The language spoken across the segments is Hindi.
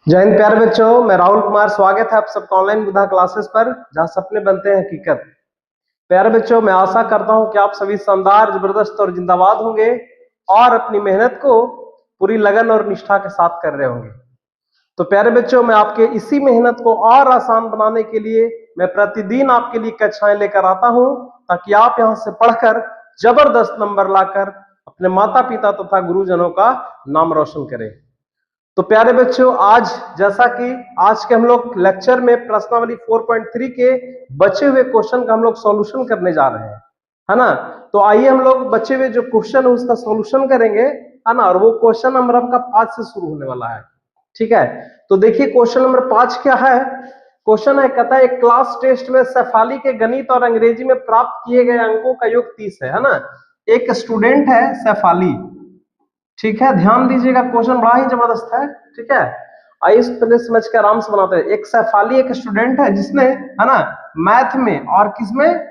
जय हिंद प्यारे बच्चों, मैं राहुल कुमार। स्वागत है आप सबका ऑनलाइन बुधा क्लासेस पर, जहां सपने बनते हैं हकीकत। प्यारे बच्चों, मैं आशा करता हूं कि आप सभी शानदार, जबरदस्त और जिंदाबाद होंगे और अपनी मेहनत को पूरी लगन और निष्ठा के साथ कर रहे होंगे। तो प्यारे बच्चों, मैं आपके इसी मेहनत को और आसान बनाने के लिए मैं प्रतिदिन आपके लिए कक्षाएं लेकर आता हूं, ताकि आप यहां से पढ़कर जबरदस्त नंबर लाकर अपने माता पिता तथा गुरुजनों का नाम रोशन करें। तो प्यारे बच्चों, आज जैसा कि आज के हम लोग लेक्चर में प्रश्नावली 4.3 के बचे हुए क्वेश्चन का हम लोग सॉल्यूशन करने जा रहे हैं, है ना। तो आइए हम लोग बचे हुए जो क्वेश्चन है उसका सॉल्यूशन करेंगे, है ना। और वो क्वेश्चन नंबर आपका 5 से शुरू होने वाला है, ठीक है। तो देखिए क्वेश्चन नंबर 5 क्या है। क्वेश्चन है, कहता है एक क्लास टेस्ट में शेफाली के गणित और अंग्रेजी में प्राप्त किए गए अंकों का योग 30 है ना। एक स्टूडेंट है शेफाली, ठीक है। ध्यान दीजिएगा, क्वेश्चन बड़ा ही जबरदस्त है, ठीक है। आइए इस पहले समझ के आराम से बनाते हैं। एक शेफाली एक स्टूडेंट है जिसने, है ना, मैथ में और किसमें,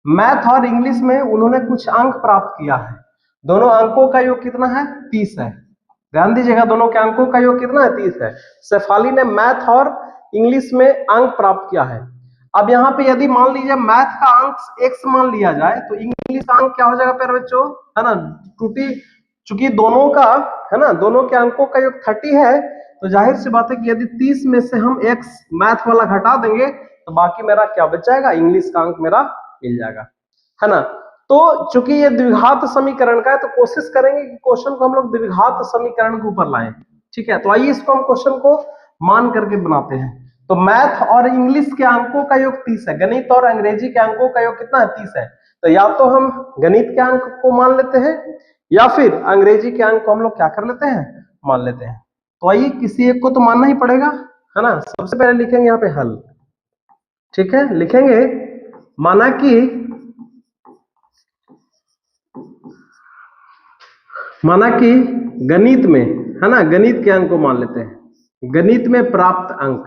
मैथ और इंग्लिश में उन्होंने कुछ अंक प्राप्त किया है। दोनों अंकों का योग कितना है, 30 है। ध्यान दीजिएगा, दोनों के अंकों का योग कितना है, 30 है। शेफाली ने मैथ और इंग्लिश में अंक प्राप्त किया है। अब यहाँ पे यदि मान लीजिए मैथ का अंक x मान लिया जाए, तो इंग्लिश का अंक क्या हो जाएगा प्यारे बच्चों, है ना। टूटी, चूंकि दोनों का, है ना, दोनों के अंकों का योग 30 है, तो जाहिर सी बात है कि यदि 30 में से हम x मैथ वाला घटा देंगे तो बाकी मेरा क्या बच जाएगा, इंग्लिश का अंक मेरा मिल जाएगा, है ना। तो चूंकि ये द्विघात समीकरण का है, तो कोशिश करेंगे कि क्वेश्चन को हम लोग द्विघात समीकरण के ऊपर लाएं, ठीक है। तो आइए इसको हम क्वेश्चन को मान करके बनाते हैं। तो मैथ और इंग्लिश के अंकों का योग 30 है, गणित और अंग्रेजी के अंकों का योग कितना है, 30 है। तो या तो हम गणित के अंक को मान लेते हैं या फिर अंग्रेजी के अंक को हम लोग क्या कर लेते हैं, मान लेते हैं। तो आइए किसी एक को तो मानना ही पड़ेगा, है ना। सबसे पहले लिखेंगे यहाँ पे हल, ठीक है। लिखेंगे माना कि गणित में, है ना, गणित के अंक को मान लेते हैं। गणित में प्राप्त अंक,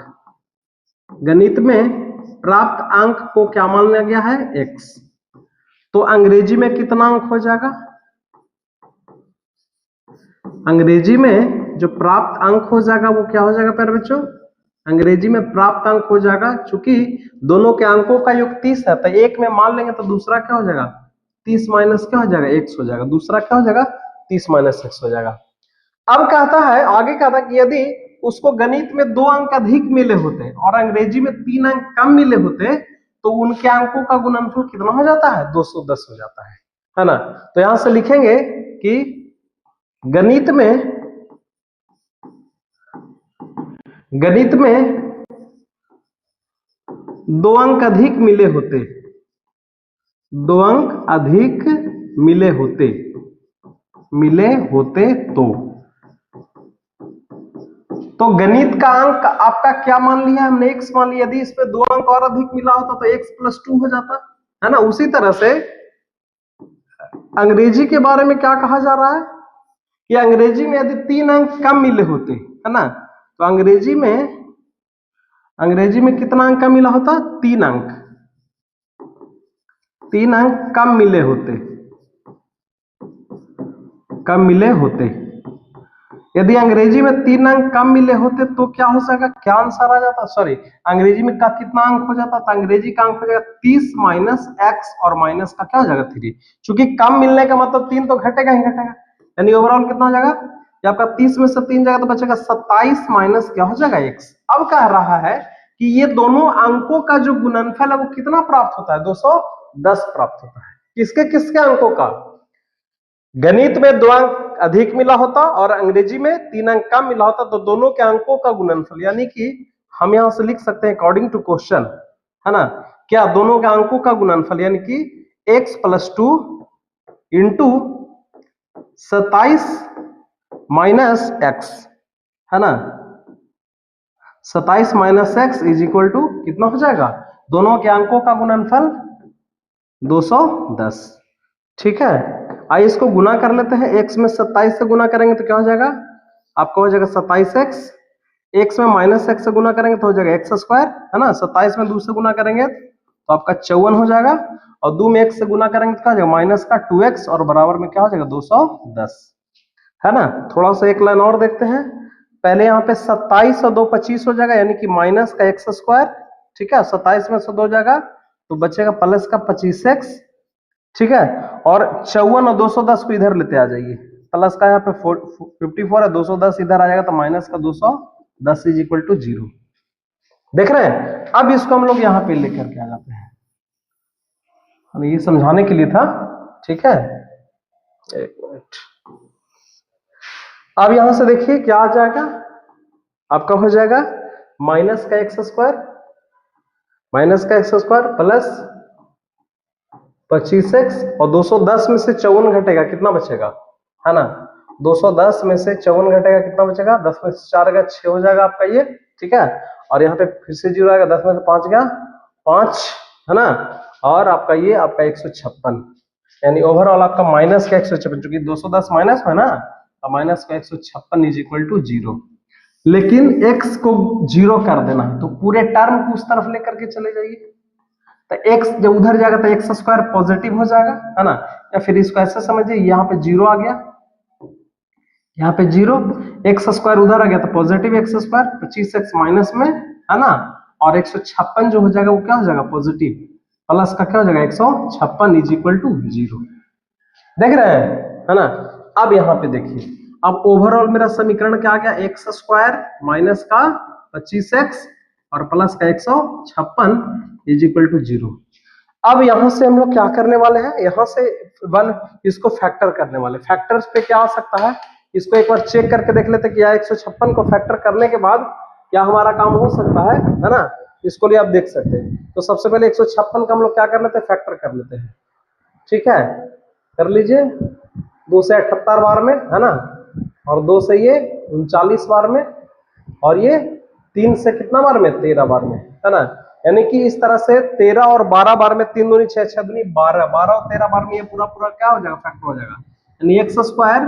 गणित में प्राप्त अंक को क्या मान लिया गया है, x। तो अंग्रेजी में कितना अंक हो जाएगा, अंग्रेजी में जो प्राप्त अंक हो जाएगा वो क्या हो जाएगा प्यारे बच्चों, अंग्रेजी में प्राप्त अंक हो जाएगा, चूंकि दोनों के अंकों का योग 30 है, तो एक में मान लेंगे तो दूसरा क्या हो जाएगा, 30 माइनस क्या हो जाएगा, x हो जाएगा। दूसरा क्या हो जाएगा, 30 माइनस x हो जाएगा। अब कहता है, आगे कहता है कि यदि उसको गणित में 2 अंक अधिक मिले होते और अंग्रेजी में 3 अंक कम मिले होते, तो उनके अंकों का गुणनफल कितना हो जाता है, 210 हो जाता है ना। तो यहां से लिखेंगे कि गणित में 2 अंक अधिक मिले होते, 2 अंक अधिक मिले होते तो गणित का अंक आपका क्या मान लिया हमने, x मान लिया। यदि इस पे 2 अंक और अधिक मिला होता तो x + 2 हो जाता, है ना। उसी तरह से अंग्रेजी के बारे में क्या कहा जा रहा है कि अंग्रेजी में यदि 3 अंक कम मिले होते, है ना, तो अंग्रेजी में कितना अंक कम मिला होता, 3 अंक, 3 अंक कम मिले होते। यदि अंग्रेजी में 3 अंक कम मिले होते तो क्या हो सका, क्या आंसर आ जाता, सॉरी, अंग्रेजी में का कितना अंक हो जाता, तो अंग्रेजी का अंक हो जाएगा 30 माइनस x और माइनस का क्या हो जाएगा 3। चूंकि कम मिलने का मतलब 3 तो घटेगा ही घटेगा, यानी ओवरऑल कितना हो जाएगा, ये आपका 30 में से 3 जाएगा तो बचेगा 27 माइनस क्या हो जाएगा x। अब कह रहा है कि ये दोनों अंकों का जो गुणनफल है वो कितना प्राप्त होता है, 210 प्राप्त होता है। किसके किसके अंकों का, गणित में 2 अंक अधिक मिला होता और अंग्रेजी में 3 अंक कम मिला होता, तो दोनों के अंकों का गुणनफल, यानी कि हम यहां से लिख सकते हैं अकॉर्डिंग टू क्वेश्चन, है ना, क्या दोनों के अंकों का गुणनफल, यानी कि x + 2 इंटू 27 माइनस x, है ना, 27 minus x is equal to कितना हो जाएगा, दोनों के अंकों का गुणनफल 210, ठीक है। आइए इसको गुना कर लेते हैं, x में 27 से गुना करेंगे तो क्या हो जाएगा, आपका हो जाएगा 27x, x में माइनस x से गुना करेंगे तो हो जाएगा x², है ना। 27 में 2 से गुना करेंगे तो आपका 54 हो जाएगा, और 2 में x से गुना करेंगे तो क्या हो जाएगा, माइनस का 2x, और बराबर में क्या हो जाएगा 210, है ना। थोड़ा सा एक लाइन और देखते हैं, पहले यहाँ पे 27 और 2 25 हो जाएगा, यानी कि माइनस का एक्स स्क्वायर, ठीक है। 27 में से 2 जाएगा तो बचेगा प्लस का 25x, ठीक है। और 54 और 210 को इधर लेते आ जाइए, प्लस का यहाँ पे 54 है, 210 इधर आ जाएगा तो माइनस का 210 इज इक्वल टू 0। देख रहे हैं? अब इसको हम लोग यहाँ पे लेकर के आ जाते हैं, ये समझाने के लिए था, ठीक है। एक मिनट, अब यहां से देखिए क्या आ जाएगा, आपका हो जाएगा माइनस का एक्स स्क्वायर प्लस 25x, और 210 में से 54 घटेगा, कितना बचेगा, है ना। 210 में से 54 घटेगा, कितना बचेगा, 10 में से 4 गया 6 हो जाएगा आपका ये, ठीक है। और यहाँ पे फिर से 0 आएगा, 10 में से 5 गया 5, है ना। और आपका ये आपका 156, यानी ओवरऑल आपका माइनस का 156, क्योंकि 210 माइनस है ना, तो माइनस का 156 इज इक्वल टू 0। लेकिन x को 0 कर देना है तो पूरे टर्म को उस तरफ लेकर के चले जाइए, तो x जब उधर जाएगा तो एक्स स्क्वायर पॉजिटिव हो जाएगा, है ना। या फिर इसको ऐसे समझिए, यहाँ पे 0 आ गया, यहाँ पे 0, एक्स स्क्वायर उधर आ गया तो positive x square, 25x minus में, है ना। और 156 जो हो जाएगा वो क्या हो जाएगा, पॉजिटिव, प्लस का क्या हो जाएगा 156 इज इक्वल टू 0। देख रहे हैं, है ना। अब यहाँ पे देखिए, अब ओवरऑल मेरा समीकरण क्या आ गया, एक्स स्क्वायर माइनस का 25x और प्लस का 156 इज इक्वल टू 0। अब यहां से हम लोग क्या करने वाले हैं, यहां से वन इसको फैक्टर करने वाले। फैक्टर्स पे क्या आ सकता है, इसको एक बार चेक करके देख लेते हैं कि 156 को फैक्टर करने के बाद क्या हमारा काम हो सकता है ना। इसको लिए आप देख सकते हैं। तो सबसे पहले 156 का हम लोग क्या कर लेते हैं, फैक्टर कर लेते हैं, ठीक है। कर लीजिए, 2 से 78 बार में, है ना, और 2 से ये 39 बार में, और ये 3 से कितना बार में, 13 बार में, है ना। यानी कि इस तरह से 13 और 12 बार में, 3 दूनी 6, 6 दूनी 12, 12 और 13 बार में ये पूरा पूरा क्या हो जाएगा, फैक्टर हो जाएगा। यानी एक्स स्क्वायर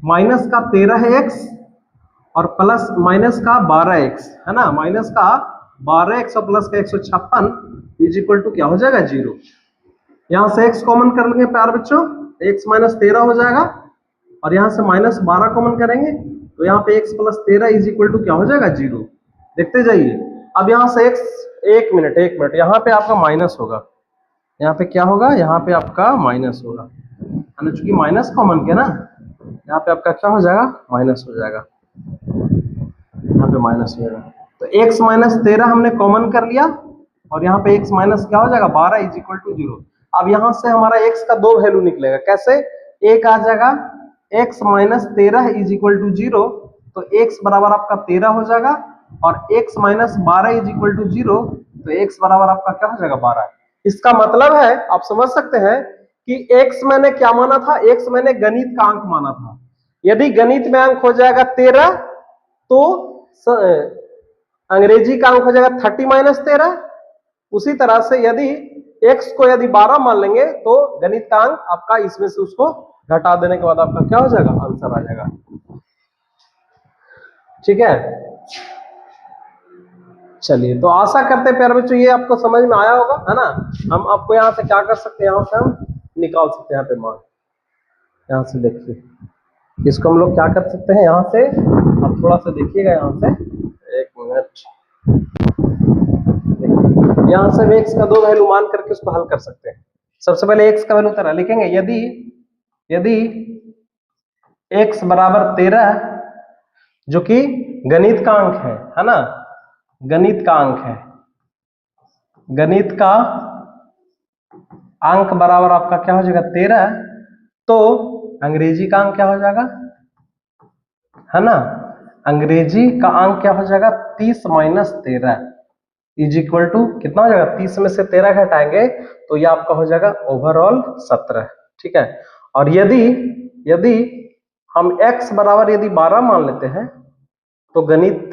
माइनस का 13x और प्लस माइनस का 12x, है ना, माइनस का 12x और प्लस का 156 इज इक्वल टू क्या हो जाएगा, 0। यहां से x कॉमन कर लेंगे प्यार बच्चों, x माइनस 13 हो जाएगा, और यहां से माइनस 12 कॉमन करेंगे तो यहाँ पे x plus 13 is equal to क्या हो जाएगा, 0। देखते जाइए। अब यहाँ से x, एक मिनट, यहाँ पे आपका माइनस होगा, यहाँ पे क्या होगा, यहाँ पे आपका माइनस होगा, चूंकि माइनस कॉमन किया ना, यहाँ पे आपका क्या हो जाएगा, माइनस हो जाएगा, यहाँ पे माइनस हो जाएगा। तो x माइनस 13 हमने कॉमन कर लिया, और यहाँ पे x माइनस क्या हो जाएगा, 12 इज इक्वल टू 0। अब यहाँ से हमारा x का 2 वैल्यू निकलेगा, कैसे, एक आ जाएगा x minus 13 is equal to 0, तो x बराबर आपका 13 हो जाएगा, और x minus 12 is equal to 0, तो x बराबर आपका क्या हो जाएगा, 12। इसका मतलब है, आप समझ सकते हैं कि x मैंने क्या माना था, x मैंने गणित का अंक माना था। यदि गणित में अंक हो जाएगा 13, तो अंग्रेजी का अंक हो जाएगा 30 माइनस 13। उसी तरह से यदि x को यदि 12 मान लेंगे तो गणित का अंक आपका इसमें से उसको घटा देने के बाद आपका क्या हो जाएगा, आंसर आ जाएगा, ठीक है। चलिए, तो आशा करते हैं प्यारे बच्चों ये आपको समझ में आया होगा, है ना। हम आपको यहाँ से क्या कर सकते हैं, यहाँ से हम निकाल सकते हैं, यहाँ पे मान, यहाँ से देखिए इसको हम लोग क्या कर सकते हैं, यहाँ से आप थोड़ा सा देखिएगा, यहाँ से एक मिनट, यहाँ से हम x का 2 वैल्यू मान करके उसको हल कर सकते हैं। सबसे पहले x का वैल्यू 13 लिखेंगे, यदि x बराबर 13, जो कि गणित का अंक है ना, गणित का अंक है, गणित का अंक बराबर आपका क्या हो जाएगा, 13, तो अंग्रेजी का अंक क्या हो जाएगा, है ना, अंग्रेजी का अंक क्या हो जाएगा, 30 माइनस 13 इज इक्वल टू कितना हो जाएगा, 30 में से 13 घटाएंगे तो ये आपका हो जाएगा ओवरऑल 17, ठीक है। और यदि हम x बराबर यदि 12 मान लेते हैं तो गणित,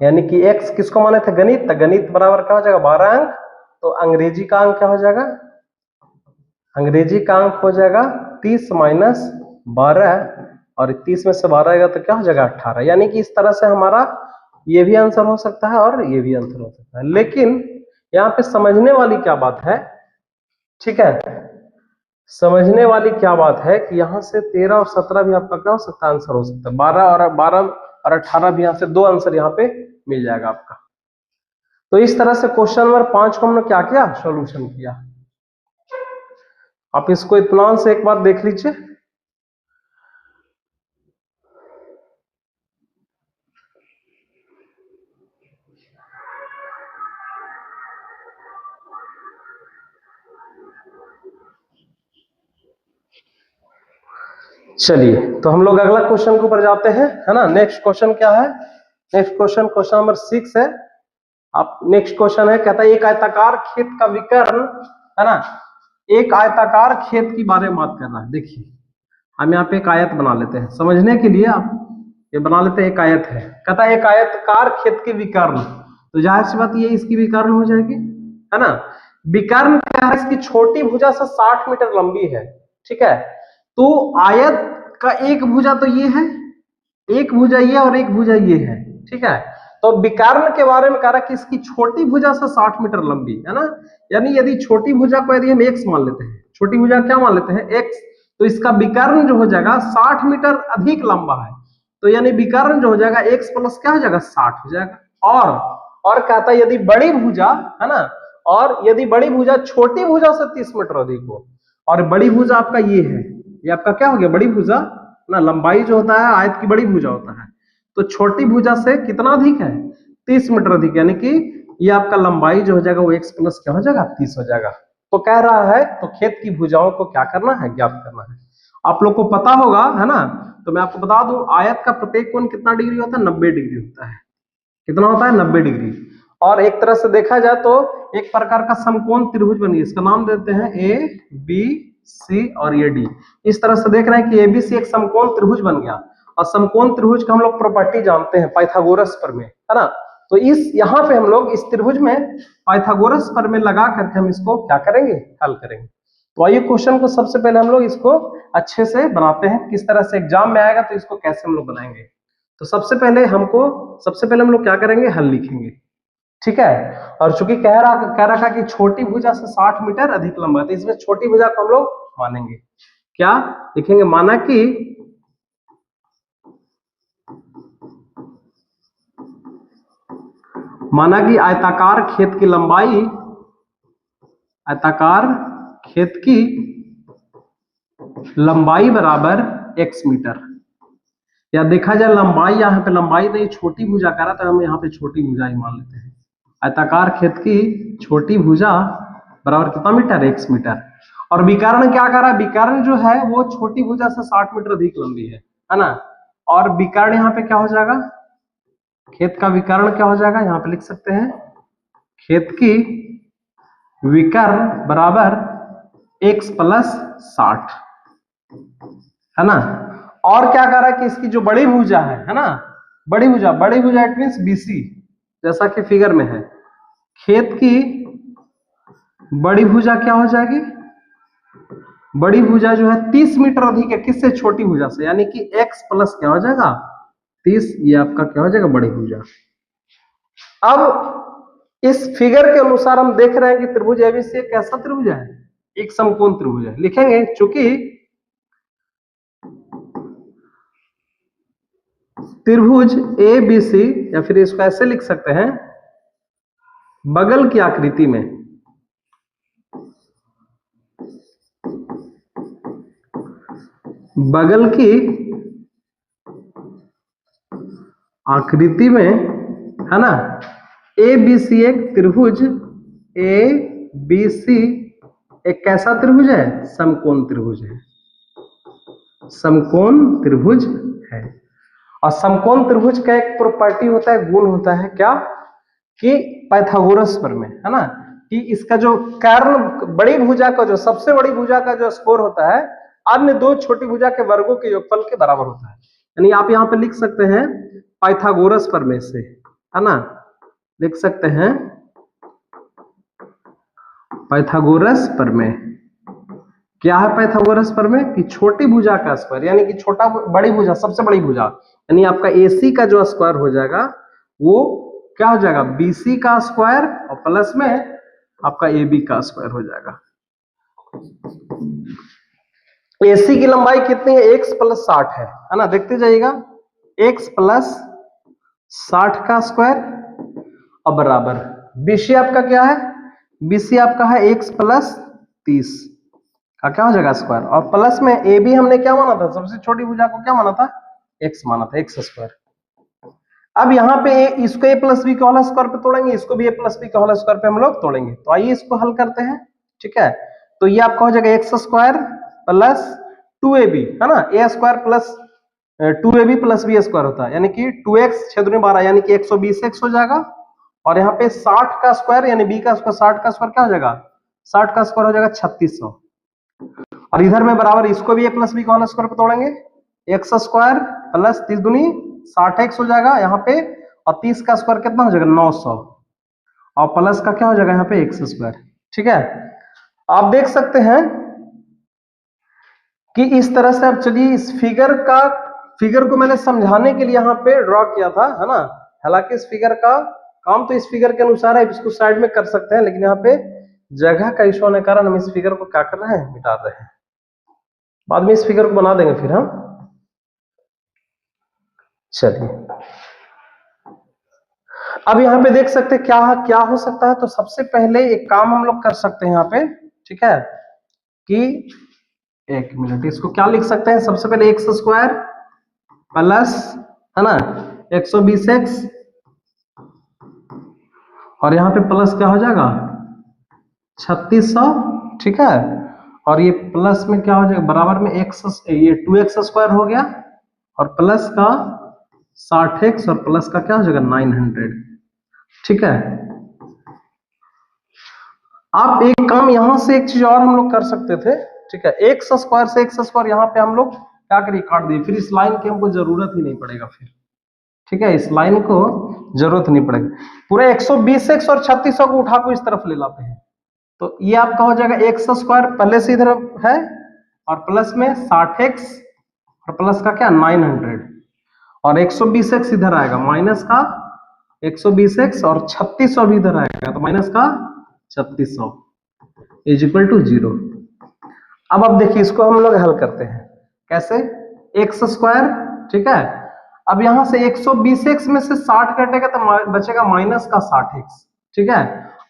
यानी कि x किसको माने थे, गणित, तो गणित बराबर क्या हो जाएगा, 12 अंक, तो अंग्रेजी का अंक क्या हो जाएगा, अंग्रेजी का अंक हो जाएगा 30 माइनस 12, और 30 में से 12 आएगा तो क्या हो जाएगा, 18। यानी कि इस तरह से हमारा ये भी आंसर हो सकता है और ये भी आंसर हो सकता है। लेकिन यहाँ पे समझने वाली क्या बात है, ठीक है, समझने वाली क्या बात है कि यहाँ से 13 और 17 भी आपका क्या हो सकता है, आंसर हो सकता है। 12 और 12 और 18 भी यहाँ से, 2 आंसर यहाँ पे मिल जाएगा आपका। तो इस तरह से क्वेश्चन नंबर 5 को हमने क्या किया, सॉल्यूशन किया। आप इसको इत्मीनान से एक बार देख लीजिए। चलिए, तो हम लोग अगला क्वेश्चन के ऊपर जाते हैं, है ना। नेक्स्ट क्वेश्चन क्या है, नेक्स्ट क्वेश्चन क्वेश्चन नंबर 6 है। आप नेक्स्ट क्वेश्चन है, कहता है एक आयताकार खेत का विकर्ण, है ना, एक आयताकार खेत की बारे में बात करना है। देखिए हम यहाँ पे एक आयत बना लेते हैं समझने के लिए, आप ये बना लेते हैं, एक आयत है। कहता है एक आयताकार खेत के विकर्ण, तो जाहिर सी बात ये इसकी विकर्ण हो जाएगी, है ना। विकर्ण क्या है, इसकी छोटी भुजा से 60 मीटर लंबी है, ठीक है। तो आयत का एक भुजा तो ये है, एक भुजा ये और एक भुजा ये है, ठीक है। तो विकर्ण के बारे में कह रहा है कि इसकी छोटी भुजा से 60 मीटर लंबी, है ना। यानी यदि छोटी भुजा को यदि हम x मान लेते हैं, छोटी भुजा क्या मान लेते हैं, x, तो इसका विकर्ण जो हो जाएगा 60 मीटर अधिक लंबा है, तो यानी विकर्ण जो हो जाएगा x प्लस क्या हो जाएगा, 60 हो जाएगा। और कहता है यदि बड़ी भुजा, है ना, और यदि बड़ी भुजा छोटी भुजा से 30 मीटर अधिक हो, और बड़ी भुजा आपका ये है, ये आपका क्या हो गया, बड़ी भुजा ना, लंबाई जो होता है आयत की बड़ी भुजा होता है, तो छोटी भुजा से कितना अधिक है, 30 मीटर अधिक, यानी कि ये आपका लंबाई जो हो जाएगा वो x प्लस क्या हो जाएगा, 30 हो जाएगा। तो कह रहा है तो खेत की भुजाओं को क्या करना है, ज्ञात करना है। आप लोग को पता होगा, है ना, तो मैं आपको बता दूं आयत का प्रत्येक कोण कितना डिग्री होता है, 90 डिग्री होता है। कितना होता है, 90 डिग्री। और एक तरह से देखा जाए तो एक प्रकार का समकोण त्रिभुज बन गया, इसका नाम देते हैं ए बी सी और ये डी। इस तरह से देख रहे हैं कि एबीसी एक समकोण त्रिभुज बन गया, और समकोण त्रिभुज का हम लोग प्रॉपर्टी जानते हैं पाइथागोरस प्रमेय, है ना। तो इस यहाँ पे हम लोग इस त्रिभुज में पाइथागोरस प्रमेय लगा करके हम इसको क्या करेंगे, हल करेंगे। तो आइए क्वेश्चन को सबसे पहले हम लोग इसको अच्छे से बनाते हैं, किस तरह से एग्जाम में आएगा तो इसको कैसे हम लोग बनाएंगे। तो सबसे पहले हम लोग क्या करेंगे, हल लिखेंगे, ठीक है। और चूंकि कह रखा कि छोटी भुजा से 60 मीटर अधिक लंबा है, तो इसमें छोटी भुजा को हम लोग मानेंगे, क्या लिखेंगे, माना कि आयताकार खेत की लंबाई, आयताकार खेत की लंबाई बराबर x मीटर, या देखा जाए लंबाई, यहाँ पे लंबाई नहीं छोटी भुजा करा, तो हम यहाँ पे छोटी भुजा ही मान लेते हैं। आयताकार खेत की छोटी भुजा बराबर कितना मीटर, x मीटर। और विकर्ण क्या कर रहा है, विकर्ण जो है वो छोटी भुजा से 60 मीटर अधिक लंबी है ना। और विकर्ण यहाँ पे क्या हो जाएगा, खेत का विकर्ण क्या हो जाएगा, यहाँ पे लिख सकते हैं खेत की विकर्ण बराबर x प्लस 60, है ना। और क्या कर रहा है कि इसकी जो बड़ी भुजा है ना, बड़ी भुजा इट मींस बीसी, जैसा कि फिगर में है, खेत की बड़ी भुजा क्या हो जाएगी, बड़ी भुजा जो है 30 मीटर अधिक है, किससे, छोटी भुजा से, यानी कि x प्लस क्या हो जाएगा, 30, ये आपका क्या हो जाएगा, बड़ी भुजा। अब इस फिगर के अनुसार हम देख रहे हैं कि त्रिभुज एबीसी एक कैसा त्रिभुज है, एक समकोण त्रिभुज है। लिखेंगे चूंकि त्रिभुज एबीसी, या फिर इसको ऐसे लिख सकते हैं, बगल की आकृति में, बगल की आकृति में, है ना, ए बी सी एक त्रिभुज, ए बी सी एक कैसा त्रिभुज है, समकोण त्रिभुज है, समकोण त्रिभुज है। और समकोण त्रिभुज का एक प्रॉपर्टी होता है, गुण होता है क्या, कि पाइथागोरस प्रमेय, है ना, कि इसका जो कर्ण, बड़ी भुजा का जो सबसे बड़ी भुजा का जो स्कोर होता है अन्य दो छोटी भुजा के वर्गों के योगफल के बराबर होता है। यानी आप यहाँ पे लिख सकते हैं पाइथागोरस प्रमेय से, है ना, लिख सकते हैं पाइथागोरस प्रमेय। क्या है पाइथागोरस प्रमेय, कि छोटी भुजा का स्क्वायर, यानी कि छोटा बड़ी भुजा, सबसे बड़ी भुजा, यानी आपका AC का जो स्क्वायर हो जाएगा वो क्या हो जाएगा, BC का स्क्वायर, और प्लस में आपका AB का स्क्वायर हो जाएगा। AC की लंबाई कितनी है, x प्लस 60 है ना, देखते जाइएगा, x प्लस 60 का स्क्वायर और बराबर बीसी आपका क्या है, बीसी आपका है x प्लस 30 का क्या हो जाएगा स्क्वायर, और प्लस में ए भी हमने क्या माना था, सबसे छोटी भुजा को क्या माना था, x माना था, x स्क्वायर। अब यहाँ पे इसको a प्लस बी का होल स्क्वायर पे तोड़ेंगे, इसको भी a प्लस बी का होल स्क्वायर पे हम लोग तोड़ेंगे। तो आइए इसको हल करते हैं, ठीक है। तो ये आपका हो जाएगा x स्क्वायर प्लस 2ab है ना, a square plus 2ab plus b square होता है, यानी कि 2x 6 दूनी 12 यानी कि 120x हो जाएगा। और यहाँ पे 60 का स्क्वायर यानी b का स्क्वायर, 60 का स्क्वायर क्या हो जाएगा, 60 का स्क्वायर हो जाएगा 3600। और इधर में बराबर इसको भी a प्लस बी का होल स्क्वायर पे तोड़ेंगे, x स्क्वायर प्लस 30 दूनी 60x हो जाएगा यहाँ पे, और 30 का स्क्वायर कितना हो जाएगा 900, और प्लस का क्या हो जाएगा यहाँ पे x स्क्वायर, ठीक है। आप देख सकते हैं कि इस तरह से, अब चलिए इस फिगर को मैंने समझाने के लिए यहाँ पे ड्रॉ किया था, है ना। हालांकि इस फिगर का काम तो इस फिगर के अनुसार है, इसको साइड में कर सकते हैं, लेकिन यहाँ पे जगह का इशू होने के कारण हम इस फिगर को क्या कर रहे हैं, मिटा रहे हैं। बाद में इस फिगर को बना देंगे फिर हम। चलिए अब यहाँ पे देख सकते हैं क्या क्या हो सकता है। तो सबसे पहले एक काम हम लोग कर सकते हैं यहाँ पे, ठीक है, कि एक मिनट, इसको क्या लिख सकते हैं, सबसे पहले एक्स स्क्वायर प्लस है ना 120x, और यहाँ पे प्लस क्या हो जाएगा 3600, ठीक है। और ये प्लस में क्या हो जाएगा, बराबर में x, ये 2x स्क्वायर हो गया, और प्लस का 60x, और प्लस का क्या हो जाएगा 900, ठीक है। आप एक काम यहां से एक चीज और हम लोग कर सकते थे, ठीक है, x स्क्वायर से x स्क्वायर यहाँ पे हम लोग क्या करिए काट दिए, फिर इस लाइन की हमको जरूरत ही नहीं पड़ेगा फिर, ठीक है, इस लाइन को जरूरत नहीं पड़ेगी। पूरे 120x और 3600 को उठा को इस तरफ ले लाते हैं, तो ये आपका हो जाएगा एक्स स्क्वायर पहले से इधर है, और प्लस में 60x, और प्लस का क्या 900, और 120x इधर आएगा, माइनस का 120x, और 3600 भी इधर आएगा, तो माइनस का 3600 इज इक्वल टू 0। अब देखिए इसको हम लोग हल करते हैं कैसे, एक्स स्क्वायर, ठीक है। अब यहां से 120x में से 60 कटेगा तो बचेगा माइनस का 60x, ठीक है।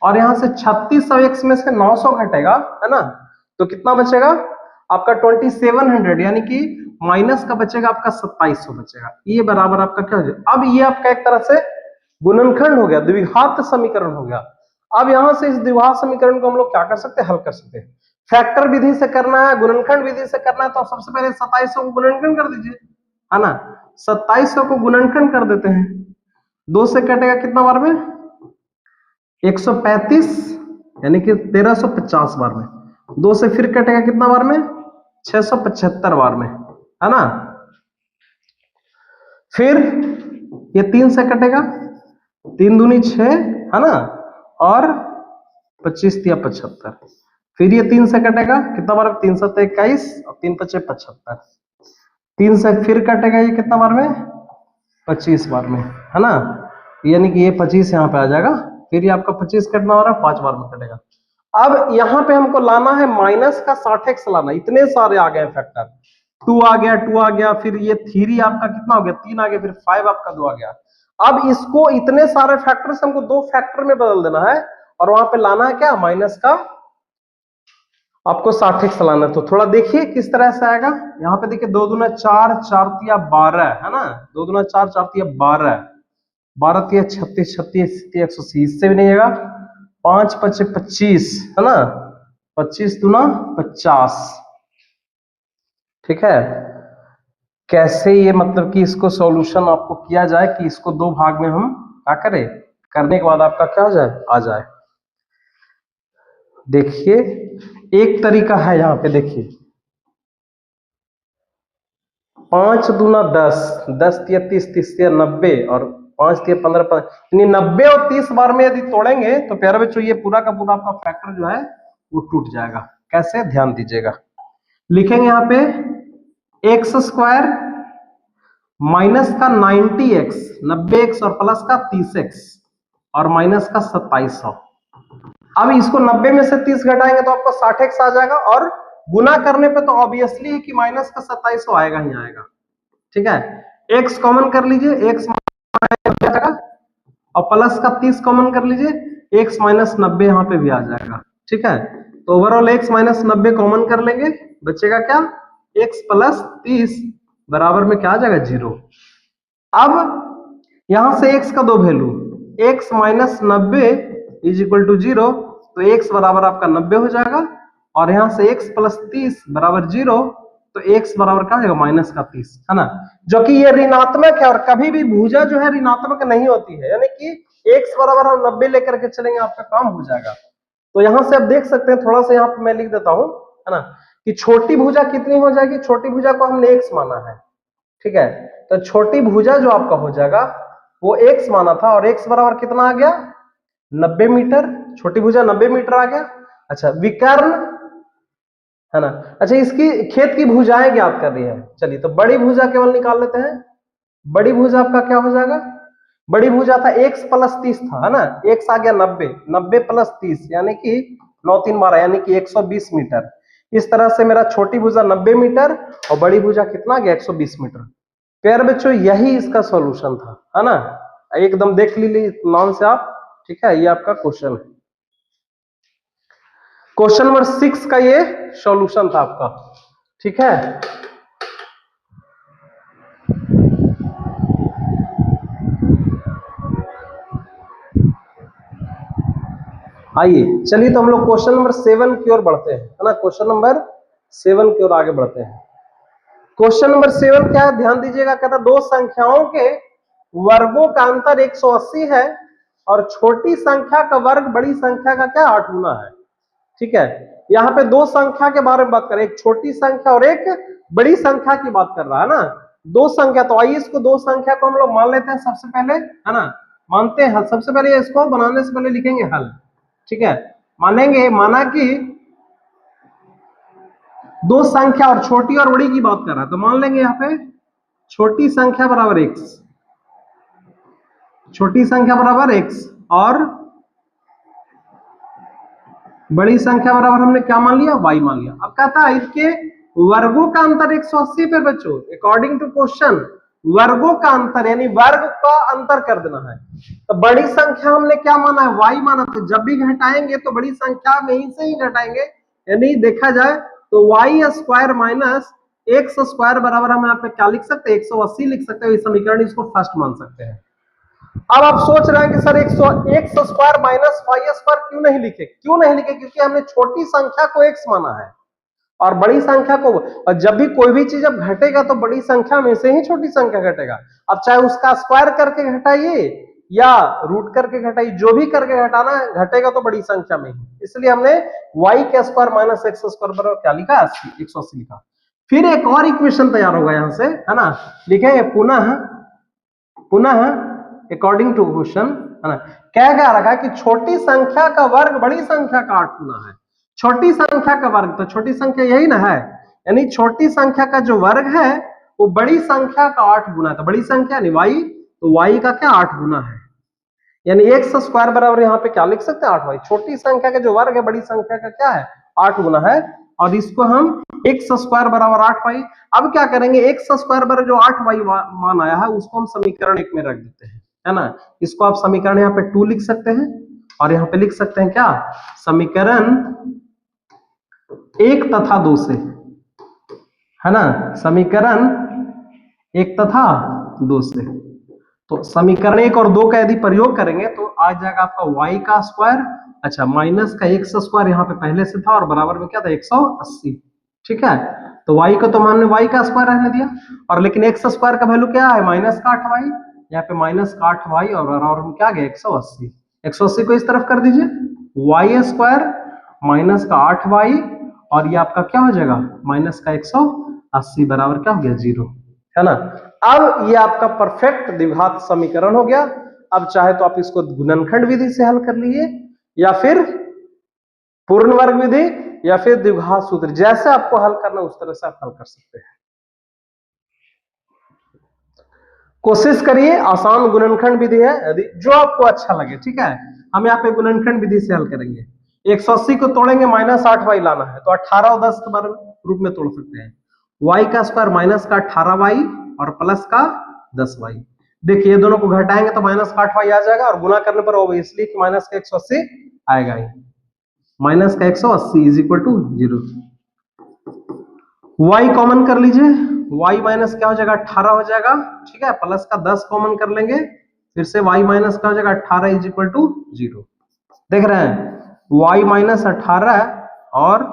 और यहां से 3600x में से 900 घटेगा, है ना, तो कितना बचेगा आपका 2700, यानी कि माइनस का बचेगा आपका 2700 बचेगा। ये बराबर आपका क्या हो जाएगा, अब ये आपका एक तरह से गुणनखंड हो गया, द्विघात समीकरण हो गया। अब यहां से इस द्विघात समीकरण को हम लोग क्या कर सकते हैं, हल कर सकते हैं। फैक्टर विधि से करना है, गुणनखंड विधि से करना है, तो सबसे पहले 2700 को गुणनखंड कर दीजिए, है ना। 2700 को गुणनखंड कर देते हैं, 2 से कटेगा कितना बार में 135, यानी कि 1350 बार में, 2 से फिर कटेगा कितना बार में 675 बार में, है ना। फिर ये 3 से कटेगा, 3 दूनी 6, है ना, और 25 तिया 75, फिर ये 3 से कटेगा कितना बार, 3 7 21, और 3 5 75, 3 से फिर कटेगा ये कितना बार में 25 बार में, है ना, यानी कि ये 25 यहाँ पे आ जाएगा, फिर ये आपका 25 कटना हो रहा है 5 बार में कटेगा। अब यहाँ पे हमको लाना है माइनस का 60x लाना, इतने सारे आ गए फैक्टर, 2 आ गया, 2 आ गया, फिर ये 3 आपका कितना हो गया 3 आ गया, फिर 5 आपका 2 आ गया। अब इसको इतने सारे फैक्टर से हमको 2 फैक्टर में बदल देना है, और वहां पे लाना है क्या माइनस का आपको 60x लाना है। तो थोड़ा देखिए किस तरह से आएगा, यहाँ पे देखिए 2 दूना 4, 4 तिया 12, है ना, 2 दूना 4, 4 तिया 12, 12 तिया 36, 36 तिया 180, इससे भी नहीं आएगा, 5 5 25, है ना, 25 दूना 50, ठीक है। कैसे ये मतलब कि इसको सॉल्यूशन आपको किया जाए कि इसको 2 भाग में हम क्या करें, करने के बाद आपका क्या हो जाए आ जाए। देखिए एक तरीका है यहाँ पे, देखिए 5 दूना 10, 10 तिया 30, 30 तिया 90, और 5 तिया 15, 90 और 30 बार में यदि तोड़ेंगे तो प्यारे बच्चों ये पूरा का पूरा आपका फैक्टर जो है वो टूट जाएगा। कैसे, ध्यान दीजिएगा, लिखेंगे यहाँ पे एक्स स्क्वायर माइनस का 90x, 90x, और प्लस का 30x, और माइनस का 2700। अब इसको 90 में से 30 घटाएंगे तो आपको 60x आ जाएगा, और गुना करने पे तो ऑब्वियसली है कि माइनस का 2700 आएगा ही आएगा, ठीक है। x कॉमन कर लीजिए, x और प्लस का 30 कॉमन कर लीजिए, x माइनस 90 यहाँ पे भी आ जाएगा। ठीक है, तो ओवरऑल x माइनस 90 कॉमन कर लेंगे, बचेगा क्या, x प्लस 30 बराबर में क्या आ जाएगा, 0। अब यहां से x का दो value, x minus 90 is equal to 0, तो x बराबर आपका 90 हो जाएगा, और यहां से x प्लस 30 बराबर 0, तो x बराबर क्या हो जाएगा, माइनस का 30, है ना, जो कि ये ऋणात्मक है, और कभी भी भुजा जो है ऋणात्मक नहीं होती है, यानी कि x बराबर हम 90 लेकर के चलेंगे, आपका काम हो जाएगा। तो यहां से आप देख सकते हैं, थोड़ा सा यहाँ पे मैं लिख देता हूं, है ना, कि छोटी भुजा कितनी हो जाएगी, छोटी भुजा को हमने x माना है। ठीक है, तो छोटी भुजा जो आपका हो जाएगा वो x माना था, और x बराबर कितना आ गया, 90 मीटर, छोटी भुजा 90 मीटर आ गया। अच्छा, विकर्ण, है ना, अच्छा इसकी खेत की भुजाएं ज्ञात कर रही है, चलिए तो बड़ी भुजा केवल निकाल लेते हैं। बड़ी भुजा आपका क्या हो जाएगा, बड़ी भुजा था x प्लस 30 था, है ना, x आ गया 90, 90 प्लस 30 यानी कि 9 3 12 यानी कि 120 मीटर। इस तरह से मेरा छोटी भुजा 90 मीटर और बड़ी भुजा कितना आ गया, 120 मीटर। प्यारे बच्चों, यही इसका सॉल्यूशन था, है ना, एकदम देख लीजिए इत्मीनान से आप। ठीक है, ये आपका क्वेश्चन है, क्वेश्चन नंबर 6 का ये सॉल्यूशन था आपका। ठीक है, आइए चलिए तो हम लोग क्वेश्चन नंबर 7 की ओर बढ़ते हैं, है ना, क्वेश्चन नंबर 7 की ओर आगे बढ़ते हैं। क्वेश्चन नंबर 7 क्या है, ध्यान दीजिएगा, कहता है दो संख्याओं के वर्गों का अंतर 180 है और छोटी संख्या का वर्ग बड़ी संख्या का क्या 8 गुना है। ठीक है, यहाँ पे दो संख्या के बारे में बात करें, एक छोटी संख्या और एक बड़ी संख्या की बात कर रहा है ना, दो संख्या। तो आइए इसको दो संख्या को हम लोग मान लेते हैं सबसे पहले, है ना, मानते हैं हल। सबसे पहले इसको बनाने से पहले लिखेंगे हल। ठीक है, मानेंगे, माना कि दो संख्या और छोटी और बड़ी की बात कर रहा है, तो मान लेंगे यहाँ पे छोटी संख्या बराबर x, छोटी संख्या बराबर x और बड़ी संख्या बराबर हमने क्या मान लिया, y मान लिया। अब कहता है इसके वर्गों का अंतर 180 पे बच्चों, अकॉर्डिंग टू क्वेश्चन वर्गों का अंतर यानी वर्ग का अंतर कर देना है। तो बड़ी संख्या हमने क्या माना है, y माना, तो जब भी घटाएंगे तो बड़ी संख्या में ही से ही घटाएंगे, यानी देखा जाए तो y square minus x square बराबर हम यहाँ पे क्या लिख सकते हैं, 180 लिख सकते हैं। इस समीकरण इसको फर्स्ट मान सकते हैं। अब आप सोच रहे हैं कि sir x square minus y square क्यों नहीं लिखे, क्यों नहीं लिखे, क्योंकि हमने छोटी संख्या को एक्स माना है और बड़ी संख्या को, और जब भी कोई भी चीज अब घटेगा तो बड़ी संख्या में से ही छोटी संख्या घटेगा। अब चाहे उसका स्क्वायर करके घटाइए या रूट करके घटाइए, जो भी करके घटाना घटेगा तो बड़ी संख्या में ही, इसलिए हमने y के स्क्वायर माइनस एक्स स्क्वायर बराबर क्या लिखा, 180 लिखा। फिर एक और इक्वेशन तैयार होगा यहां से, है ना, लिखेंगे पुनः पुनः अकॉर्डिंग टू क्वेश्चन, है ना, क्या रखा कि छोटी संख्या का वर्ग बड़ी संख्या का 8 गुना है। छोटी संख्या का वर्ग, तो छोटी संख्या यही ना है, यानी छोटी संख्या का जो वर्ग है वो बड़ी संख्या का 8 गुना है। तो बड़ी संख्या यानी y, तो y का क्या 8 गुना है, यानी एक्स स्क्वायर बराबर यहाँ पे क्या लिख सकते हैं, 8y। छोटी संख्या का जो वर्ग है बड़ी संख्या का क्या है, 8 गुना है, और इसको हम एक्स स्क्वायर बराबर 8y। अब क्या करेंगे, एक्स स्क्वायर बराबर जो 8y मान आया है उसको हम समीकरण 1 में रख देते हैं, है ना। इसको आप समीकरण यहाँ पे 2 लिख सकते हैं और यहाँ पे लिख सकते हैं क्या, समीकरण 1 तथा 2 से, है ना, समीकरण 1 तथा 2 से। तो समीकरण 1 और 2 का यदि प्रयोग करेंगे तो आ जाएगा आपका y का स्क्वायर, अच्छा माइनस का एक्स स्क्वायर यहाँ पे पहले से था और बराबर में क्या था, 180। ठीक है, तो y को तो हमने y का स्क्वायर रहने दिया, और लेकिन एक्स स्क्वायर का वैल्यू क्या है, माइनस का 8y, यहाँ पे माइनस का 8y और बराबर में क्या गया, 180। 180 को इस तरफ कर दीजिए, y स्क्वायर माइनस का 8y और ये आपका क्या हो जाएगा, माइनस का 180 बराबर क्या हो गया, 0, है ना। अब ये आपका परफेक्ट द्विघात समीकरण हो गया। अब चाहे तो आप इसको गुणनखंड विधि से हल कर लीजिए या फिर पूर्ण वर्ग विधि या फिर द्विघात सूत्र, जैसे आपको हल करना उस तरह से आप हल कर सकते हैं। कोशिश करिए, आसान गुणनखंड विधि है, यदि जो आपको अच्छा लगे। ठीक है, हम यहाँ पे गुणनखंड विधि से हल करेंगे। 180 को तोड़ेंगे, माइनस 8y लाना है, तो 18 और 10 के बारे रूप में तोड़ सकते हैं। y का स्क्वायर माइनस का 18y और प्लस का 10y, देखिए ये दोनों को घटाएंगे तो माइनस का 8y आ जाएगा, और गुना करने पर ऑब्वियसली कि माइनस का 180 आएगा ही। माइनस का 180 is equal to 0। y common कर लीजिए, y माइनस क्या हो जाएगा 18 हो जाएगा, ठीक है, प्लस का 10 कॉमन कर लेंगे, फिर से y माइनस क्या हो जाएगा 18 इज इक्वल टू 0। देख रहे हैं y माइनस 18 और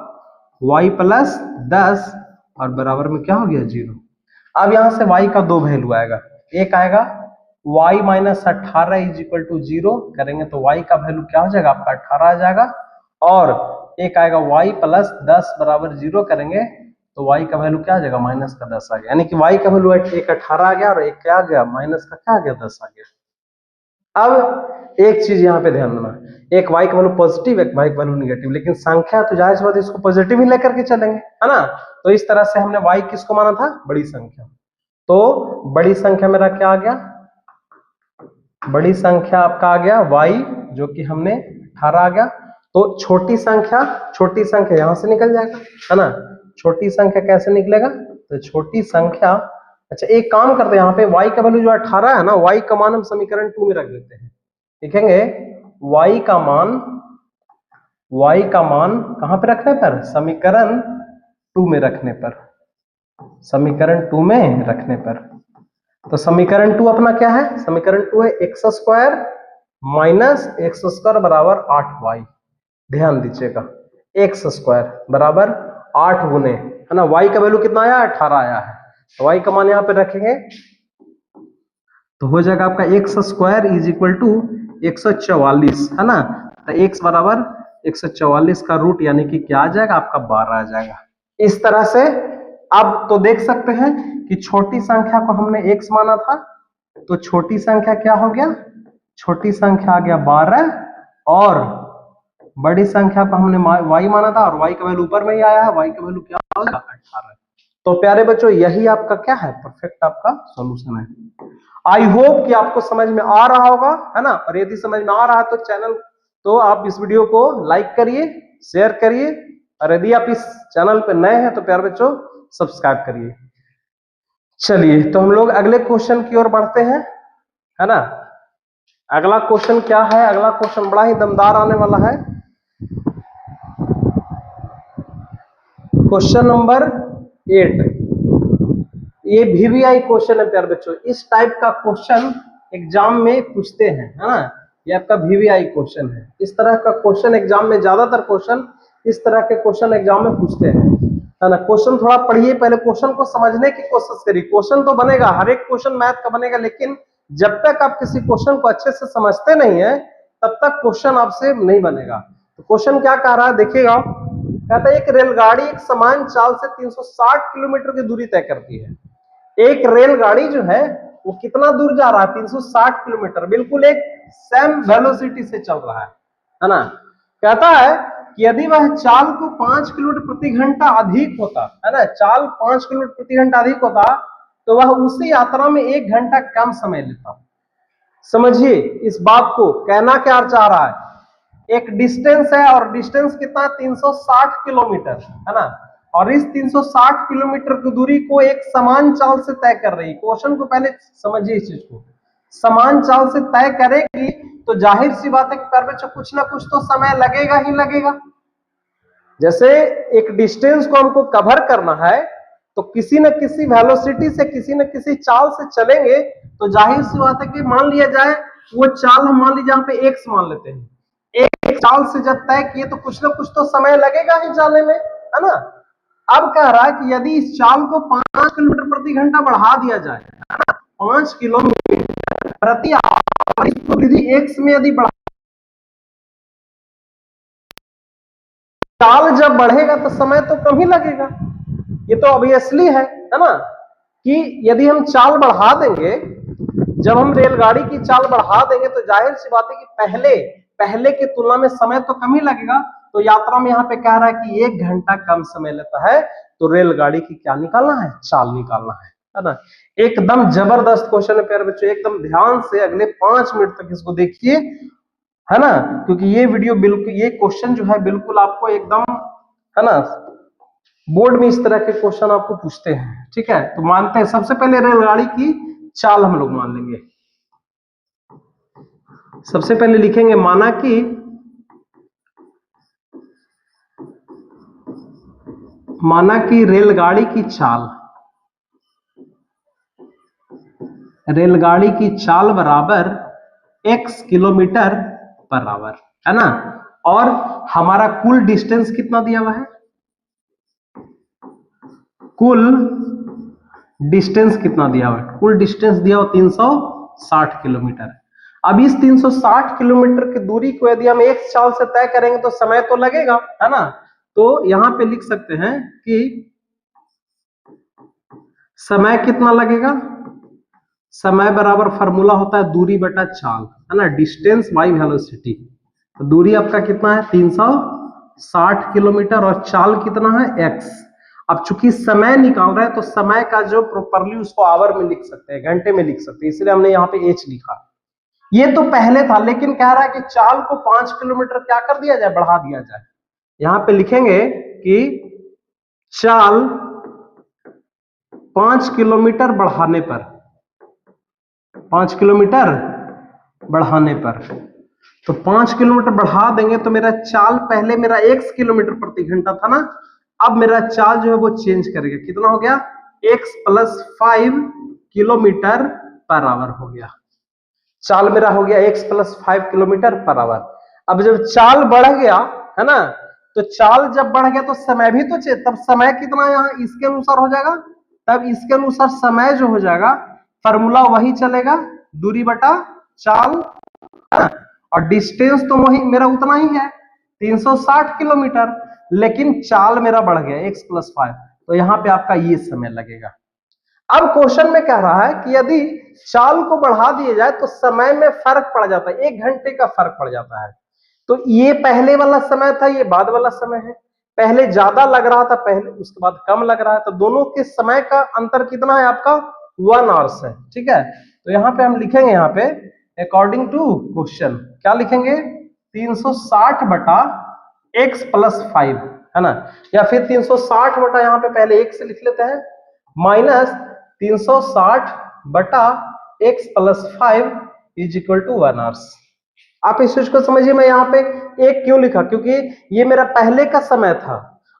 y प्लस 10 और बराबर में क्या हो गया 0। अब यहां से y का दो वैल्यू आएगा, एक आएगा y minus 18 is equal to 0 करेंगे तो y का वैल्यू क्या हो जाएगा आपका 18 आ जाएगा, और एक आएगा y प्लस 10 बराबर 0 करेंगे तो y का वैल्यू क्या आ जाएगा माइनस का 10 आ गया, यानी कि y का वैल्यू एक 18 आ गया और एक क्या आ गया माइनस का क्या आ गया 10 आ गया। अब एक चीज यहाँ पे ध्यान देना, एक y का वैल्यू पॉजिटिव एक y का वैल्यू निगेटिव, लेकिन संख्या तो जाहिर सी बात है इसको पॉजिटिव ही लेकर के चलेंगे, है ना। तो इस तरह से हमने y किसको माना था बड़ी संख्या, तो बड़ी संख्या मेरा क्या आ गया, बड़ी संख्या आपका आ गया y जो कि हमने 18 आ गया। तो छोटी संख्या यहां से निकल जाएगा, है ना। छोटी संख्या कैसे निकलेगा, तो छोटी संख्या, अच्छा एक काम करते हैं यहाँ पे y का वैल्यू जो 18 है ना, y का मान हम समीकरण 2 में रख देते हैं, लिखेंगे y का मान कहां पे रखने पर, समीकरण 2 में रखने पर, समीकरण 2 में रखने पर। तो समीकरण 2 अपना क्या है, समीकरण 2 है x square minus x square बराबर 8y। ध्यान दीजिएगा एक्स स्क्वायर बराबर 8 गुने, है ना, y का वैल्यू कितना आया 18 आया है, तो y का मान यहाँ पे रखेंगे तो हो जाएगा आपका x square is equal to 144, है ना। तो x बराबर 144 का रूट यानी कि क्या आ जाएगा आपका 12 आ जाएगा। इस तरह से अब तो देख सकते हैं कि छोटी संख्या को हमने x माना था, तो छोटी संख्या क्या हो गया, छोटी संख्या आ गया 12, और बड़ी संख्या को हमने y माना था और y का वैल्यू ऊपर में ही आया है, y का वैल्यू क्या होगा 18। तो प्यारे बच्चों यही आपका क्या है परफेक्ट आपका सॉल्यूशन है। आई होप कि आपको समझ में आ रहा होगा, है ना, और यदि समझ में आ रहा है तो चैनल, तो आप इस वीडियो को लाइक करिए, शेयर करिए, और यदि आप इस चैनल पर नए हैं तो प्यारे बच्चों सब्सक्राइब करिए। चलिए तो हम लोग अगले क्वेश्चन की ओर बढ़ते हैं, है ना। अगला क्वेश्चन क्या है, अगला क्वेश्चन बड़ा ही दमदार आने वाला है। क्वेश्चन नंबर 8, ये VVI क्वेश्चन है प्यारे बच्चों, इस टाइप का क्वेश्चन एग्जाम में पूछते हैं, है ना, ये आपका VVI क्वेश्चन है। इस तरह का क्वेश्चन एग्जाम में, ज्यादातर क्वेश्चन इस तरह के क्वेश्चन एग्जाम में पूछते हैं, है ना। क्वेश्चन थोड़ा पढ़िए, पहले क्वेश्चन को समझने की कोशिश करिए। क्वेश्चन तो बनेगा, हर एक क्वेश्चन मैथ का बनेगा, लेकिन जब तक आप किसी क्वेश्चन को अच्छे से समझते नहीं है तब तक क्वेश्चन आपसे नहीं बनेगा। तो क्वेश्चन क्या कह रहा है देखिएगा, कहता है एक रेलगाड़ी एक समान चाल से 360 किलोमीटर की दूरी तय करती है। एक रेलगाड़ी जो है वो कितना दूर जा रहा है 360 किलोमीटर, बिल्कुल एक सेम वेलोसिटी से चल रहा है ना। कहता है कि यदि वह चाल को 5 किलोमीटर प्रति घंटा अधिक होता, है ना, चाल 5 किलोमीटर प्रति घंटा अधिक होता तो वह उसी यात्रा में 1 घंटा कम समय लेता। समझिए इस बात को, कहना क्या चाह रहा है, एक डिस्टेंस है और डिस्टेंस कितना 360 किलोमीटर, है ना, और इस 360 किलोमीटर की दूरी को एक समान चाल से तय कर रही है। क्वेश्चन को पहले समझिए इस चीज को, समान चाल से तय करेगी तो जाहिर सी बात है कि कुछ ना कुछ तो समय लगेगा ही लगेगा। जैसे एक डिस्टेंस को हमको कवर करना है तो किसी न किसी वेलोसिटी से, किसी न किसी चाल से चलेंगे, तो जाहिर सी बात है कि मान लिया जाए वो चाल हम मान लीजिए यहाँ पे x मान लेते हैं, एक चाल से जब तय किए तो कुछ ना कुछ तो समय लगेगा ही जाने में, है ना। अब कह रहा है कि यदि इस चाल को 5 किलोमीटर प्रति घंटा बढ़ा दिया जाए, है ना, 5 किलोमीटर प्रति आवर, इसको यदि x में यदि बढ़ा, चाल जब बढ़ेगा तो समय तो कम ही लगेगा, ये तो ऑब्वियसली है ना, कि यदि हम चाल बढ़ा देंगे, जब हम रेलगाड़ी की चाल बढ़ा देंगे तो जाहिर सी बात है कि पहले की तुलना में समय तो कम ही लगेगा। तो यात्रा में यहाँ पे कह रहा है कि 1 घंटा कम समय लेता है, तो रेलगाड़ी की क्या निकालना है, चाल निकालना है ना। एकदम जबरदस्त क्वेश्चन है प्यारे बच्चों, एकदम ध्यान से अगले 5 मिनट तक इसको देखिए, है ना, क्योंकि ये वीडियो बिल्कुल, ये क्वेश्चन जो है बिल्कुल आपको एकदम, है ना, बोर्ड में इस तरह के क्वेश्चन आपको पूछते हैं, ठीक है। तो मानते हैं सबसे पहले रेलगाड़ी की चाल हम लोग मान लेंगे, सबसे पहले लिखेंगे माना कि रेलगाड़ी की चाल बराबर x किलोमीटर पर आवर, है ना। और हमारा कुल डिस्टेंस कितना दिया हुआ है? कुल डिस्टेंस कितना दिया हुआ है? कुल डिस्टेंस दिया हुआ 360 किलोमीटर। अब इस 360 किलोमीटर की दूरी को यदि हम एक चाल से तय करेंगे तो समय तो लगेगा, है ना। तो यहां पे लिख सकते हैं कि समय कितना लगेगा? समय बराबर फॉर्मूला होता है दूरी बटा चाल, है ना, डिस्टेंस बाई वेलोसिटी। तो दूरी आपका कितना है? 360 किलोमीटर और चाल कितना है? x। अब चूंकि समय निकाल रहे हैं तो समय का जो प्रॉपरली उसको आवर में लिख सकते हैं, घंटे में लिख सकते हैं, इसलिए हमने यहाँ पे h लिखा। ये तो पहले था, लेकिन कह रहा है कि चाल को 5 किलोमीटर क्या कर दिया जाए? बढ़ा दिया जाए। यहां पे लिखेंगे कि चाल 5 किलोमीटर बढ़ाने पर, 5 किलोमीटर बढ़ाने पर, तो 5 किलोमीटर बढ़ा देंगे तो मेरा चाल, पहले मेरा x किलोमीटर प्रति घंटा था ना, अब मेरा चाल जो है वो चेंज करेगा। कितना हो गया? x + 5 किलोमीटर पर आवर हो गया। चाल मेरा हो गया x + 5 किलोमीटर पर आवर। अब जब चाल बढ़ गया, है ना, तो चाल जब बढ़ गया तो समय भी तो चाहिए। तब समय कितना यहाँ इसके अनुसार हो जाएगा, तब इसके अनुसार समय जो हो जाएगा, फॉर्मूला वही चलेगा, दूरी बटा चाल, और डिस्टेंस तो वही मेरा उतना ही है 360 किलोमीटर, लेकिन चाल मेरा बढ़ गया x + 5, तो यहाँ पे आपका ये समय लगेगा। अब क्वेश्चन में कह रहा है कि यदि चाल को बढ़ा दिया जाए तो समय में फर्क पड़ जाता है, 1 घंटे का फर्क पड़ जाता है। तो ये पहले वाला समय था, ये बाद वाला समय है। पहले ज्यादा लग रहा था, पहले, उसके बाद कम लग रहा है, तो दोनों के समय का अंतर कितना है आपका? 1 आवर्स है, ठीक है। तो यहाँ पे हम लिखेंगे, यहाँ पे अकॉर्डिंग टू क्वेश्चन क्या लिखेंगे? 360 बटा x + 5, है ना, या फिर 360 बटा, यहाँ पे पहले x से लिख लेते हैं, माइनस 360 बटा x + 5 = 1 आवर्स। आप इस चीज को समझिए, मैं यहाँ पे एक क्यों लिखा, क्योंकि ये मेरा पहले का समय था,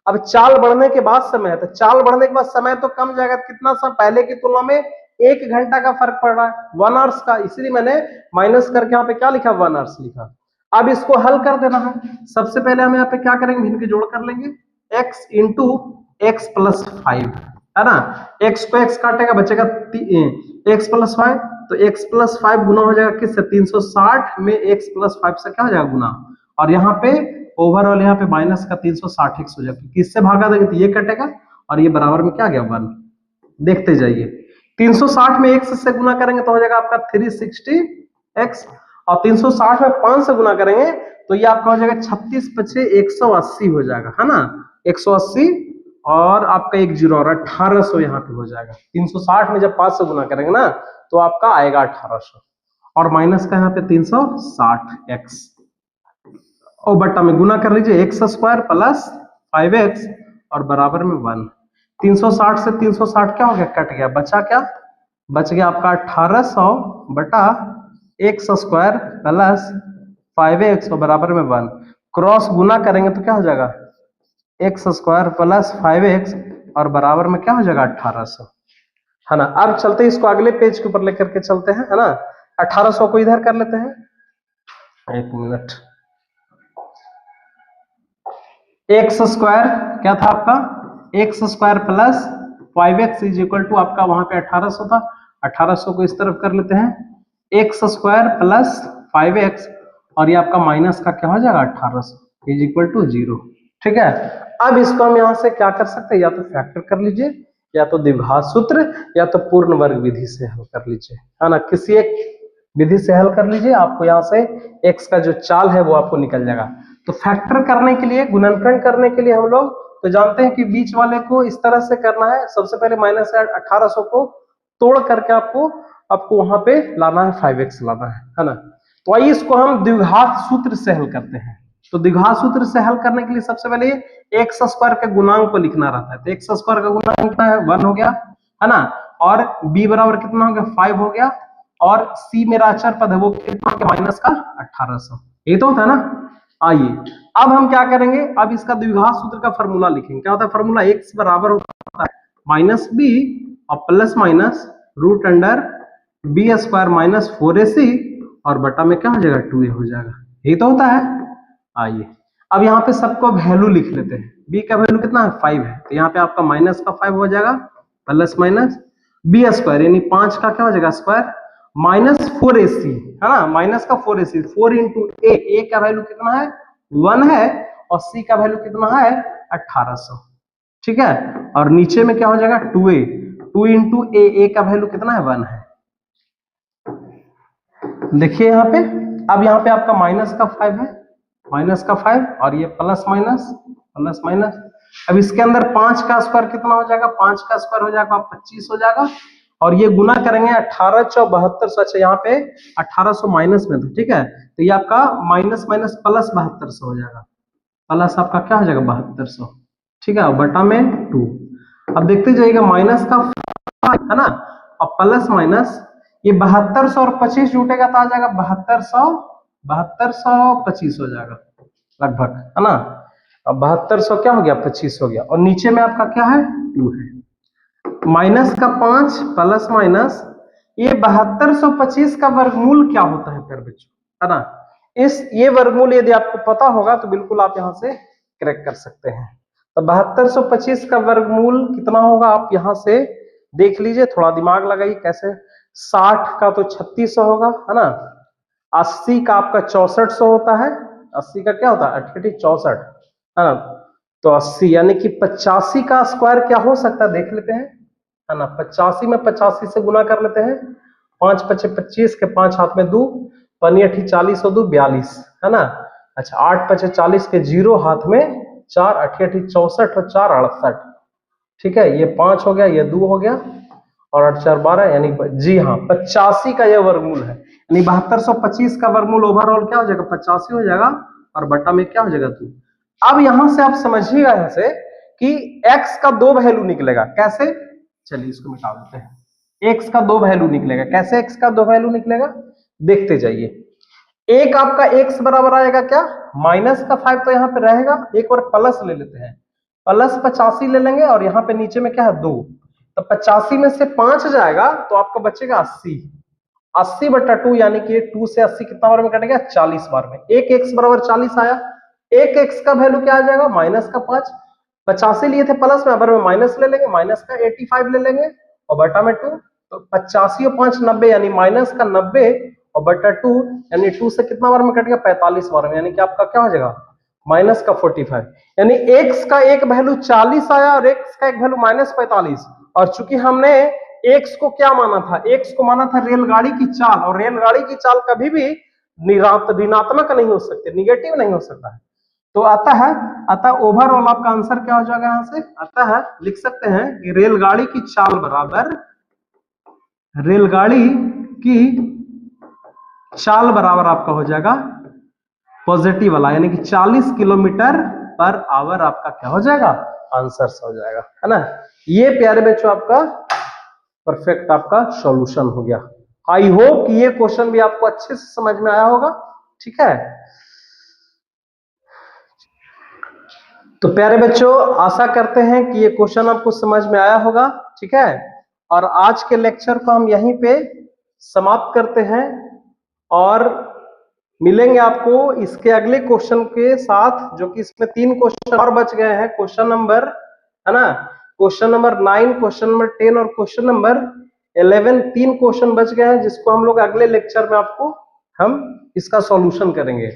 अब चाल बढ़ने के बाद समय है, तो चाल बढ़ने के बाद समय तो कम जाएगा। कितना समय? पहले की तुलना में 1 घंटा का फर्क पड़ रहा है, 1 आवर्स का, इसलिए मैंने माइनस करके यहाँ पे क्या लिखा? 1 आवर्स लिखा। अब इसको हल कर देना है। सबसे पहले हम यहाँ पे क्या करेंगे? भिन्न के जोड़ कर लेंगे, x × x + 5, है ना। x को x काटेगा, बचेगा x + 5, तो x + 5 गुना हो जाएगा किससे? 360 में x + 5 से क्या हो जाएगा? गुना। और यहाँ पे ओवरऑल यहाँ पे माइनस का 360 x हो जाएगा, किससे भागा देंगे तो ये कटेगा, और ये बराबर में क्या गया? 1। देखते जाइए, 360 में x से गुना करेंगे तो हो जाएगा आपका 360x, और 360 में 5 से गुना करेंगे तो ये आपका हो जाएगा 36 × 5 = 180 हो जाएगा, है ना, 180, और आपका एक 0 और 1800 यहाँ पे हो जाएगा। 360 में जब 5 से गुना करेंगे ना तो आपका आएगा 1800, और माइनस का यहाँ पे 360x, और बट्टा में गुना कर लीजिए, x² + 5x और बराबर में 1। 360 से 360 क्या हो गया? कट गया, बचा क्या? बच गया आपका 1800 बटा x² + 5x और बराबर में 1। क्रॉस गुना करेंगे तो क्या हो जाएगा? x² + 5x और बराबर में क्या हो जाएगा? 1800, है ना। अब चलते हैं इसको अगले पेज के ऊपर लेकर के चलते हैं, है ना। 1800 को इधर कर लेते हैं, 1 मिनट। x² क्या था आपका? x² + 5x = आपका वहां पे 1800 था, 1800 को इस तरफ कर लेते हैं, x² + 5x, और ये आपका माइनस का क्या हो जाएगा? 1800 = 0, ठीक है। अब इसको हम यहां से क्या कर सकते हैं? या तो फैक्टर कर लीजिए, या तो द्विघात सूत्र, या तो पूर्ण वर्ग विधि से हल कर लीजिए, है ना। किसी एक विधि से हल कर लीजिए, आपको यहाँ से x का जो चाल है वो आपको निकल जाएगा। तो फैक्टर करने के लिए, गुणनखंड करने के लिए हम लोग तो जानते हैं कि बीच वाले को इस तरह से करना है। सबसे पहले माइनस 1800 को तोड़ करके आपको वहां पे लाना है, 5x लाना है ना। तो आइए इसको हम द्विघात सूत्र से हल करते हैं। तो द्विघात सूत्र से हल करने के लिए सबसे पहले x² के गुणांक को लिखना रहता है। तो x² का गुणांक कितना है? 1 हो गया, है ना, और b बराबर कितना हो गया? 5 हो गया, और c मेरा अचर पद है वो कितना, माइनस का 1800, ये तो होता है ना। आइए अब हम क्या करेंगे, अब इसका द्विघात सूत्र का फॉर्मूला लिखेंगे। क्या होता है फॉर्मूला, x बराबर होता है माइनस बी और plus minus root under b square minus 4ac और बटा में क्या हो जाएगा 2a हो जाएगा, ये तो होता है। आइए अब यहाँ पे सबको वैल्यू लिख लेते हैं। b का वैल्यू कितना है 5 है, तो यहाँ पे आपका माइनस का 5 हो जाएगा प्लस माइनस बी स्क्वायर यानी 5 का क्या हो जाएगा स्क्वायर माइनस 4ac है ना, माइनस का 4ac 4 इंटू ए का वैल्यू कितना है 1 है और c का वैल्यू कितना है 1800, ठीक है। और नीचे में क्या हो जाएगा 2a, 2 इंटू ए का वैल्यू कितना है 1 है। देखिए यहाँ पे, अब यहाँ पे आपका माइनस का 5 है, माइनस का 5 और ये प्लस माइनस प्लस माइनस। अब इसके अंदर 5 का स्क्वायर कितना हो जाएगा, 5 का स्क्वायर हो जाएगा 25 हो जाएगा और ये गुना करेंगे 1872। अच्छा यहाँ पे 1800 माइनस में था, ठीक है, तो ये आपका माइनस माइनस प्लस 7200 हो जाएगा, प्लस आपका क्या हो जाएगा 7200, ठीक है, और बटा में 2। अब देखते जाइएगा माइनस का है ना और प्लस माइनस ये 7200 और 25 जुटेगा तो आ जाएगा 7225 हो जाएगा लगभग, है ना। अब 7200 क्या हो गया 25 हो गया और नीचे में आपका क्या है 2 है। माइनस का 5 प्लस माइनस ये 7225 का वर्गमूल क्या होता है फिर बच्चों, है ना। इस ये वर्गमूल यदि आपको पता होगा तो बिल्कुल आप यहां से क्रैक कर सकते हैं। तो 7225 का वर्गमूल कितना होगा आप यहां से देख लीजिए, थोड़ा दिमाग लगाइए कैसे। 60 का तो 3600 होगा, है ना। 80 का आपका 6400 होता है, 80 का क्या होता है 64, है ना। तो 80 यानी कि 85 का स्क्वायर क्या हो सकता है देख लेते हैं, है ना। 85 में 85 से गुना कर लेते हैं, 5 पचे 25 के 5 हाथ में 2, 5 अठी 40 और 2 42, है ना। अच्छा 8 पचे 40 के 0 हाथ में 4, 8 अठी 64 और 4 68, ठीक है, ये 5 हो गया, ये 2 हो गया और 8 4 12 यानी जी हाँ 85 का यह वर्गमूल है, यानी 7225 का वर्गमूल ओवरऑल क्या हो जाएगा 85 हो जाएगा और बटा में क्या हो जाएगा 2। अब यहां से आप समझिएगा यहां से कि x का 2 वैल्यू निकलेगा, कैसे, चलिए इसको मिटा देते हैं। x का 2 वैल्यू निकलेगा, कैसे x का 2 वैल्यू निकलेगा देखते जाइए। एक आपका x बराबर आएगा क्या माइनस का 5 तो यहाँ पे रहेगा, एक और प्लस ले लेते हैं, प्लस 85 ले लेंगे और यहाँ पे नीचे में क्या है 2, तो 85 में से 5 जाएगा तो आपका बचेगा 80, 80 बटा 2 यानी कि 2 से 80 कितना बार में कटेगा 40 बार में। एक x बराबर 40 आया, एक x का वैल्यू क्या आ जाएगा माइनस का 5, 85 लिए थे प्लस में, अबर में माइनस ले लेंगे, माइनस का 85 ले लेंगे और बटा में 2, तो 85 और 5 90 यानी माइनस का 90 और बटा 2 यानी 2 से कितना बार में कटेगा 45 बार में, यानी कि आपका क्या हो जाएगा माइनस का 45, यानी x का एक वैल्यू 40 आया और x का एक वैल्यू माइनस 45। और चूंकि हमने x को क्या माना था, x को माना था रेलगाड़ी की चाल, और रेलगाड़ी की चाल कभी भी ऋणात्मक नहीं हो सकती, निगेटिव नहीं हो सकता है। तो आता है, अतः ओवरऑल आपका आंसर क्या हो जाएगा यहां से, आता है लिख सकते हैं कि रेलगाड़ी की चाल बराबर, रेलगाड़ी की चाल बराबर आपका हो जाएगा पॉजिटिव वाला, यानी कि 40 किलोमीटर पर आवर आपका क्या हो जाएगा आंसर हो जाएगा, है ना। ये प्यारे बच्चों आपका परफेक्ट आपका सॉल्यूशन हो गया। आई होप कि ये क्वेश्चन भी आपको अच्छे से समझ में आया होगा, ठीक है। तो प्यारे बच्चों आशा करते हैं कि ये क्वेश्चन आपको समझ में आया होगा, ठीक है। और आज के लेक्चर को हम यहीं पे समाप्त करते हैं और मिलेंगे आपको इसके अगले क्वेश्चन के साथ, जो कि इसमें 3 क्वेश्चन और बच गए हैं। क्वेश्चन नंबर, है ना, क्वेश्चन नंबर 9, क्वेश्चन नंबर 10 और क्वेश्चन नंबर 11, 3 क्वेश्चन बच गए हैं जिसको हम लोग अगले लेक्चर में आपको हम इसका सॉल्यूशन करेंगे।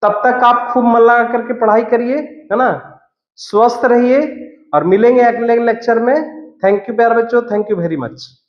तब तक आप खूब मन लगा करके पढ़ाई करिए, है ना, स्वस्थ रहिए और मिलेंगे अगले लेक्चर में। थैंक यू प्यारे बच्चों, थैंक यू वेरी मच।